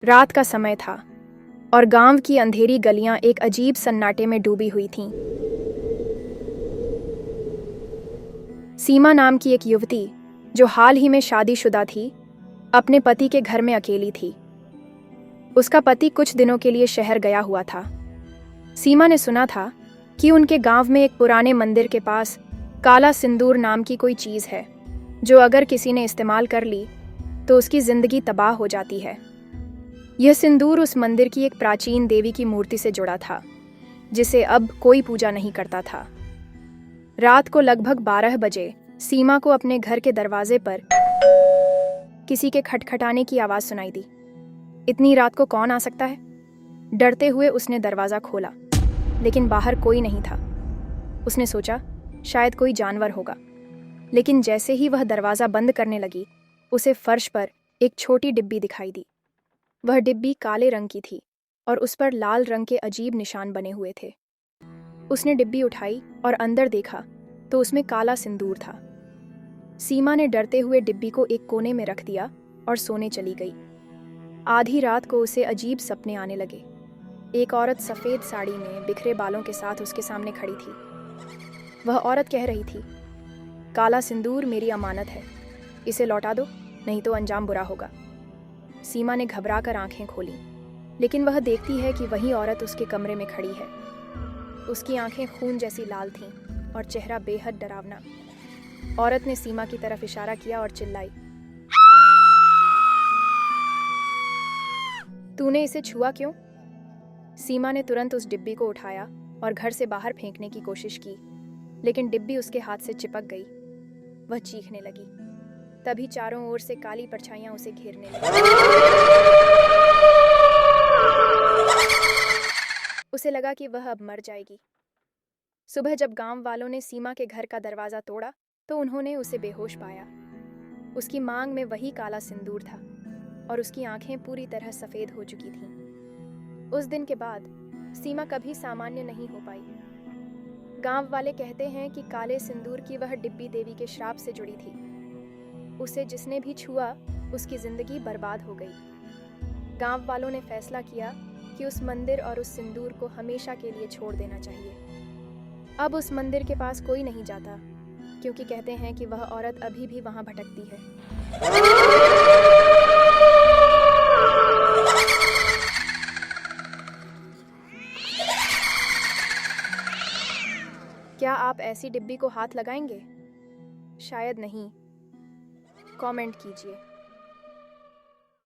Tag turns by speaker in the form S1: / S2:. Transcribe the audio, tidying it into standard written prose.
S1: रात का समय था और गांव की अंधेरी गलियां एक अजीब सन्नाटे में डूबी हुई थीं। सीमा नाम की एक युवती, जो हाल ही में शादीशुदा थी, अपने पति के घर में अकेली थी। उसका पति कुछ दिनों के लिए शहर गया हुआ था। सीमा ने सुना था कि उनके गांव में एक पुराने मंदिर के पास काला सिंदूर नाम की कोई चीज़ है, जो अगर किसी ने इस्तेमाल कर ली तो उसकी जिंदगी तबाह हो जाती है। यह सिंदूर उस मंदिर की एक प्राचीन देवी की मूर्ति से जुड़ा था, जिसे अब कोई पूजा नहीं करता था। रात को लगभग 12 बजे सीमा को अपने घर के दरवाजे पर किसी के खटखटाने की आवाज़ सुनाई दी। इतनी रात को कौन आ सकता है? डरते हुए उसने दरवाज़ा खोला, लेकिन बाहर कोई नहीं था। उसने सोचा शायद कोई जानवर होगा, लेकिन जैसे ही वह दरवाज़ा बंद करने लगी, उसे फर्श पर एक छोटी डिब्बी दिखाई दी। वह डिब्बी काले रंग की थी और उस पर लाल रंग के अजीब निशान बने हुए थे। उसने डिब्बी उठाई और अंदर देखा तो उसमें काला सिंदूर था। सीमा ने डरते हुए डिब्बी को एक कोने में रख दिया और सोने चली गई। आधी रात को उसे अजीब सपने आने लगे। एक औरत सफ़ेद साड़ी में बिखरे बालों के साथ उसके सामने खड़ी थी। वह औरत कह रही थी, काला सिंदूर मेरी अमानत है, इसे लौटा दो, नहीं तो अंजाम बुरा होगा। सीमा ने घबराकर आंखें खोलीं, लेकिन वह देखती है कि वही औरत उसके कमरे में खड़ी है। उसकी आंखें खून जैसी लाल थीं और चेहरा बेहद डरावना। औरत ने सीमा की तरफ इशारा किया और चिल्लाई, तूने इसे छुआ क्यों? सीमा ने तुरंत उस डिब्बी को उठाया और घर से बाहर फेंकने की कोशिश की, लेकिन डिब्बी उसके हाथ से चिपक गई। वह चीखने लगी। तभी चारों ओर से काली परछाइयां उसे घेरने लगीं। उसे लगा कि वह अब मर जाएगी। सुबह जब गांव वालों ने सीमा के घर का दरवाजा तोड़ा तो उन्होंने उसे बेहोश पाया। उसकी मांग में वही काला सिंदूर था और उसकी आंखें पूरी तरह सफेद हो चुकी थीं। उस दिन के बाद सीमा कभी सामान्य नहीं हो पाई। गांव वाले कहते हैं कि काले सिंदूर की वह डिब्बी देवी के श्राप से जुड़ी थी। उसे जिसने भी छुआ, उसकी जिंदगी बर्बाद हो गई। गांव वालों ने फैसला किया कि उस मंदिर और उस सिंदूर को हमेशा के लिए छोड़ देना चाहिए। अब उस मंदिर के पास कोई नहीं जाता, क्योंकि कहते हैं कि वह औरत अभी भी वहां भटकती है। क्या आप ऐसी डिब्बी को हाथ लगाएंगे? शायद नहीं। कमेंट कीजिए।